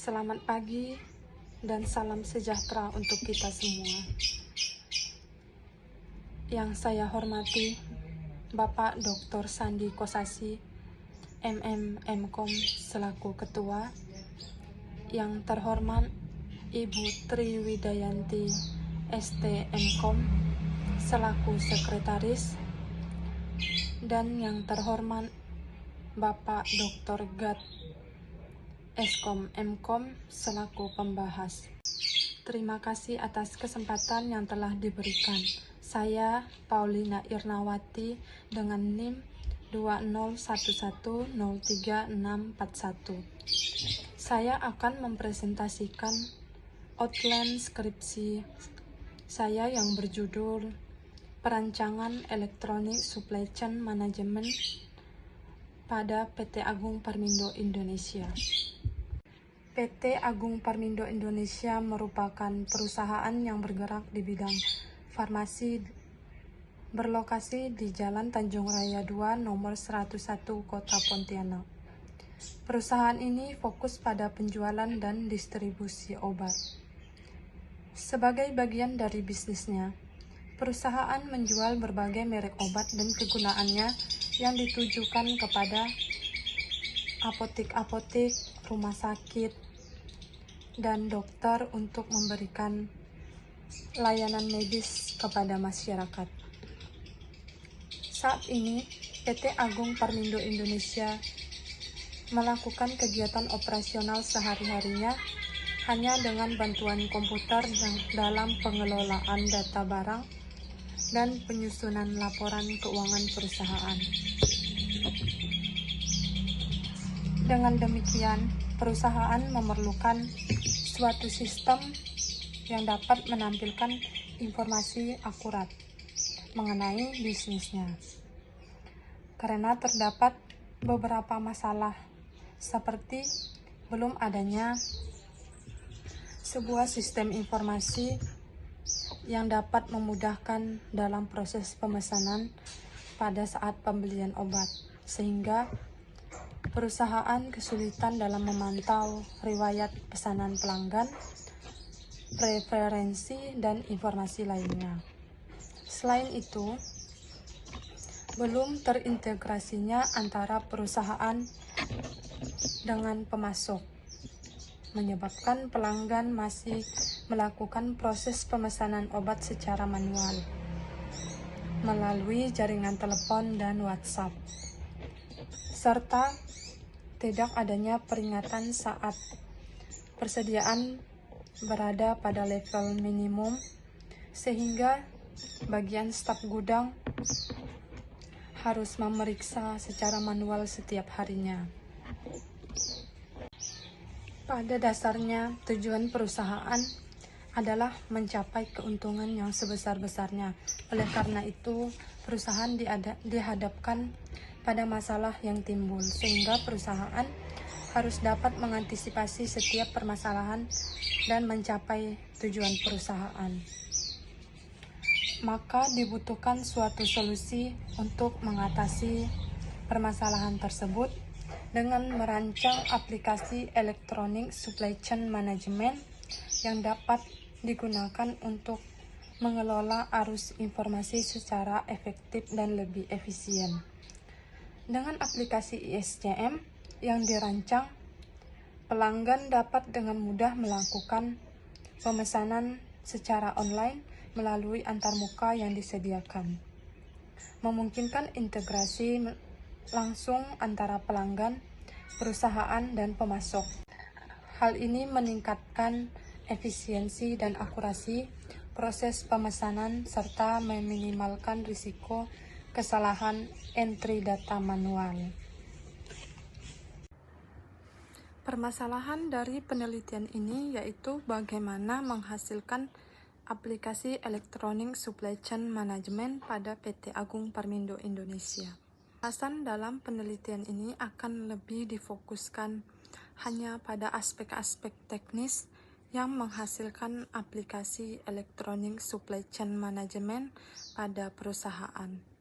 Selamat pagi dan salam sejahtera untuk kita semua. Yang saya hormati Bapak Dr. Sandi Kosasi, MM Mkom selaku Ketua. Yang terhormat Ibu Tri Widayanti, ST Mkom selaku Sekretaris. Dan yang terhormat Bapak Dr. Gat Eskom Mkom selaku pembahas. Terima kasih atas kesempatan yang telah diberikan. Saya Paulina Irnawati dengan NIM 201103641. Saya akan mempresentasikan outline skripsi saya yang berjudul Perancangan Elektronik Supply Chain Management pada PT Agung Parmindo Indonesia. PT Agung Parmindo Indonesia merupakan perusahaan yang bergerak di bidang farmasi berlokasi di Jalan Tanjung Raya 2 nomor 101 Kota Pontianak. Perusahaan ini fokus pada penjualan dan distribusi obat. Sebagai bagian dari bisnisnya, perusahaan menjual berbagai merek obat dan kegunaannya yang ditujukan kepada apotek-apotek, rumah sakit, dan dokter untuk memberikan layanan medis kepada masyarakat. Saat ini, PT Agung Parmindo Indonesia melakukan kegiatan operasional sehari-harinya hanya dengan bantuan komputer dalam pengelolaan data barang dan penyusunan laporan keuangan perusahaan. Dengan demikian, perusahaan memerlukan suatu sistem yang dapat menampilkan informasi akurat mengenai bisnisnya. Karena terdapat beberapa masalah seperti belum adanya sebuah sistem informasi yang dapat memudahkan dalam proses pemesanan pada saat pembelian obat, sehingga perusahaan kesulitan dalam memantau riwayat pesanan pelanggan, preferensi, dan informasi lainnya. Selain itu, belum terintegrasinya antara perusahaan dengan pemasok, menyebabkan pelanggan masih melakukan proses pemesanan obat secara manual melalui jaringan telepon dan WhatsApp, serta tidak adanya peringatan saat persediaan berada pada level minimum, sehingga bagian staf gudang harus memeriksa secara manual setiap harinya. Pada dasarnya, tujuan perusahaan adalah mencapai keuntungan yang sebesar-besarnya. Oleh karena itu, perusahaan dihadapkan pada masalah yang timbul, sehingga perusahaan harus dapat mengantisipasi setiap permasalahan dan mencapai tujuan perusahaan. Maka dibutuhkan suatu solusi untuk mengatasi permasalahan tersebut dengan merancang aplikasi elektronik supply chain management yang dapat digunakan untuk mengelola arus informasi secara efektif dan lebih efisien. Dengan aplikasi ISCM yang dirancang, pelanggan dapat dengan mudah melakukan pemesanan secara online melalui antarmuka yang disediakan, memungkinkan integrasi langsung antara pelanggan, perusahaan, dan pemasok. Hal ini meningkatkan efisiensi dan akurasi proses pemesanan serta meminimalkan risiko kesalahan entry data manual. Permasalahan dari penelitian ini yaitu bagaimana menghasilkan aplikasi elektronik supply chain management pada PT Agung Parmindo Indonesia. Pembahasan dalam penelitian ini akan lebih difokuskan hanya pada aspek-aspek teknis yang menghasilkan aplikasi elektronik supply chain management pada perusahaan.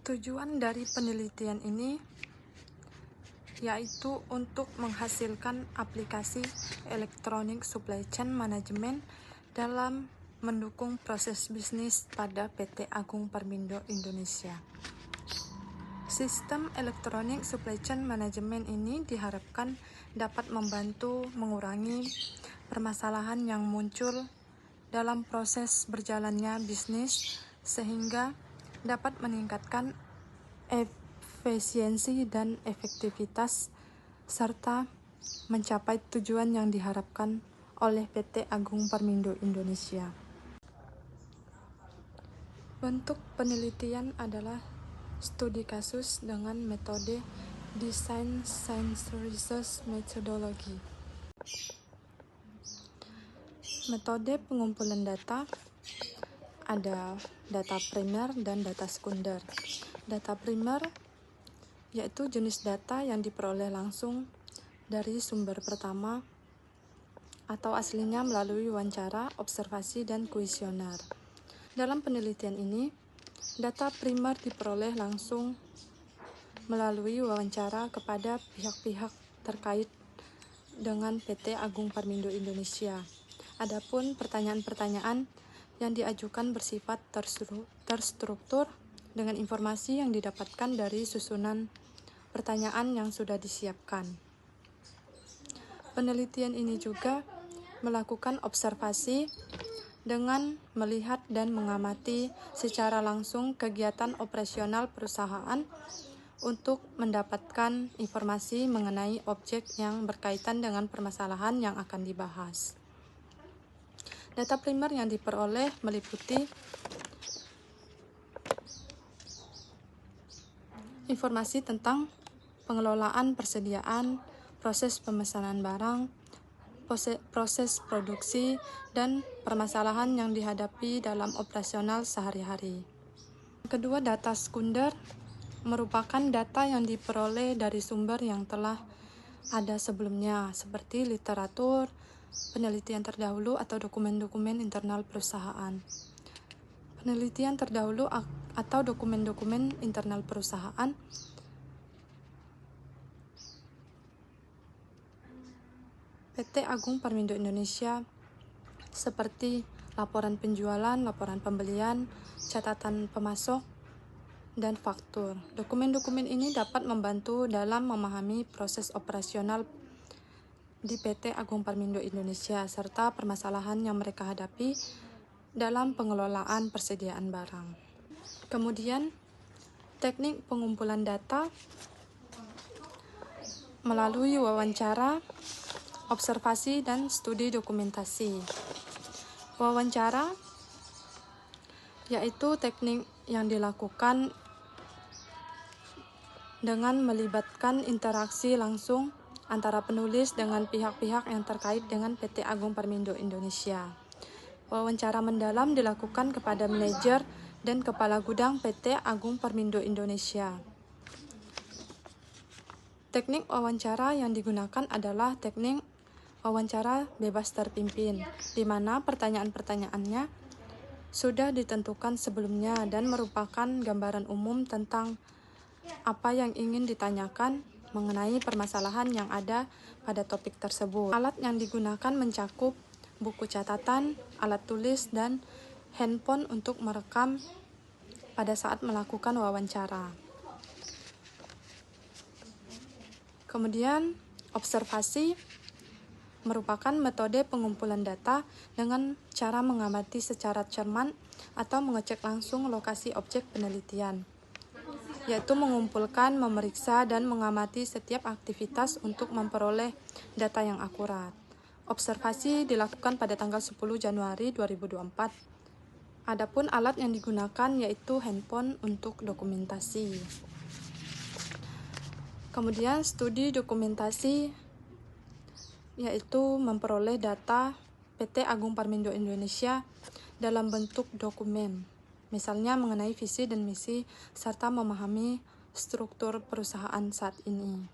Tujuan dari penelitian ini yaitu untuk menghasilkan aplikasi Electronic Supply Chain Management dalam mendukung proses bisnis pada PT Agung Permindo Indonesia. Sistem Electronic Supply Chain Management ini diharapkan dapat membantu mengurangi permasalahan yang muncul dalam proses berjalannya bisnis sehingga dapat meningkatkan efisiensi dan efektivitas serta mencapai tujuan yang diharapkan oleh PT Agung Permindo Indonesia. Bentuk penelitian adalah studi kasus dengan metode Design Science Research Methodology. Metode pengumpulan data ada data primer dan data sekunder. Data primer yaitu jenis data yang diperoleh langsung dari sumber pertama atau aslinya melalui wawancara, observasi, dan kuesioner. Dalam penelitian ini, data primer diperoleh langsung melalui wawancara kepada pihak-pihak terkait dengan PT Agung Permindo Indonesia. Adapun pertanyaan-pertanyaan yang diajukan bersifat terstruktur dengan informasi yang didapatkan dari susunan pertanyaan yang sudah disiapkan. Penelitian ini juga melakukan observasi dengan melihat dan mengamati secara langsung kegiatan operasional perusahaan untuk mendapatkan informasi mengenai objek yang berkaitan dengan permasalahan yang akan dibahas. Data primer yang diperoleh meliputi informasi tentang pengelolaan persediaan, proses pemesanan barang, proses produksi, dan permasalahan yang dihadapi dalam operasional sehari-hari. Kedua, data sekunder merupakan data yang diperoleh dari sumber yang telah ada sebelumnya, seperti literatur, penelitian terdahulu, atau dokumen-dokumen internal perusahaan. Penelitian terdahulu atau dokumen-dokumen internal perusahaan PT Agung Permindo Indonesia seperti laporan penjualan, laporan pembelian, catatan pemasok, dan faktur. Dokumen-dokumen ini dapat membantu dalam memahami proses operasional di PT Agung Permindo Indonesia serta permasalahan yang mereka hadapi dalam pengelolaan persediaan barang. Kemudian, teknik pengumpulan data melalui wawancara, observasi, dan studi dokumentasi. Wawancara yaitu teknik yang dilakukan dengan melibatkan interaksi langsung antara penulis dengan pihak-pihak yang terkait dengan PT Agung Permindo Indonesia. Wawancara mendalam dilakukan kepada manajer dan kepala gudang PT Agung Permindo Indonesia. Teknik wawancara yang digunakan adalah teknik wawancara bebas terpimpin, di mana pertanyaan-pertanyaannya sudah ditentukan sebelumnya dan merupakan gambaran umum tentang apa yang ingin ditanyakan mengenai permasalahan yang ada pada topik tersebut. Alat yang digunakan mencakup buku catatan, alat tulis, dan handphone untuk merekam pada saat melakukan wawancara. Kemudian, observasi merupakan metode pengumpulan data dengan cara mengamati secara cermat atau mengecek langsung lokasi objek penelitian, yaitu mengumpulkan, memeriksa, dan mengamati setiap aktivitas untuk memperoleh data yang akurat. Observasi dilakukan pada tanggal 10 Januari 2024. Adapun alat yang digunakan yaitu handphone untuk dokumentasi. Kemudian studi dokumentasi yaitu memperoleh data PT Agung Permindo Indonesia dalam bentuk dokumen, misalnya mengenai visi dan misi, serta memahami struktur perusahaan saat ini.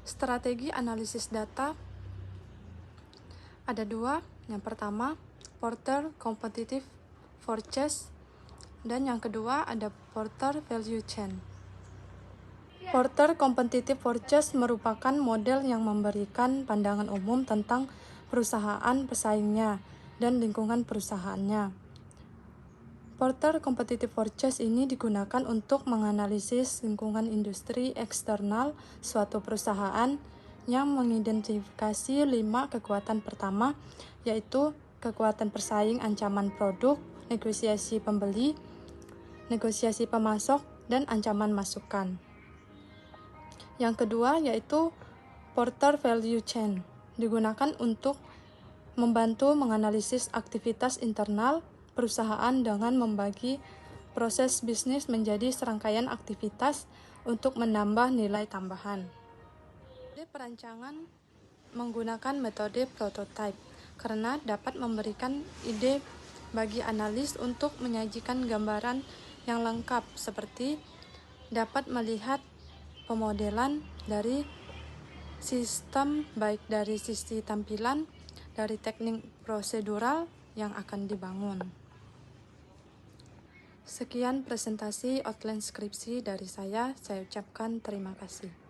Strategi analisis data ada dua. Yang pertama, Porter Competitive Forecast, dan yang kedua ada Porter Value Chain. Porter Competitive Purchase merupakan model yang memberikan pandangan umum tentang perusahaan pesaingnya dan lingkungan perusahaannya. Porter Competitive Purchase ini digunakan untuk menganalisis lingkungan industri eksternal suatu perusahaan yang mengidentifikasi 5 kekuatan pertama, yaitu kekuatan persaing, ancaman produk, negosiasi pembeli, negosiasi pemasok, dan ancaman masukan. Yang kedua yaitu Porter Value Chain, digunakan untuk membantu menganalisis aktivitas internal perusahaan dengan membagi proses bisnis menjadi serangkaian aktivitas untuk menambah nilai tambahan. Metode perancangan menggunakan metode prototype karena dapat memberikan ide bagi analis untuk menyajikan gambaran yang lengkap, seperti dapat melihat pemodelan dari sistem baik dari sisi tampilan, dari teknik prosedural yang akan dibangun. Sekian presentasi outline skripsi dari saya ucapkan terima kasih.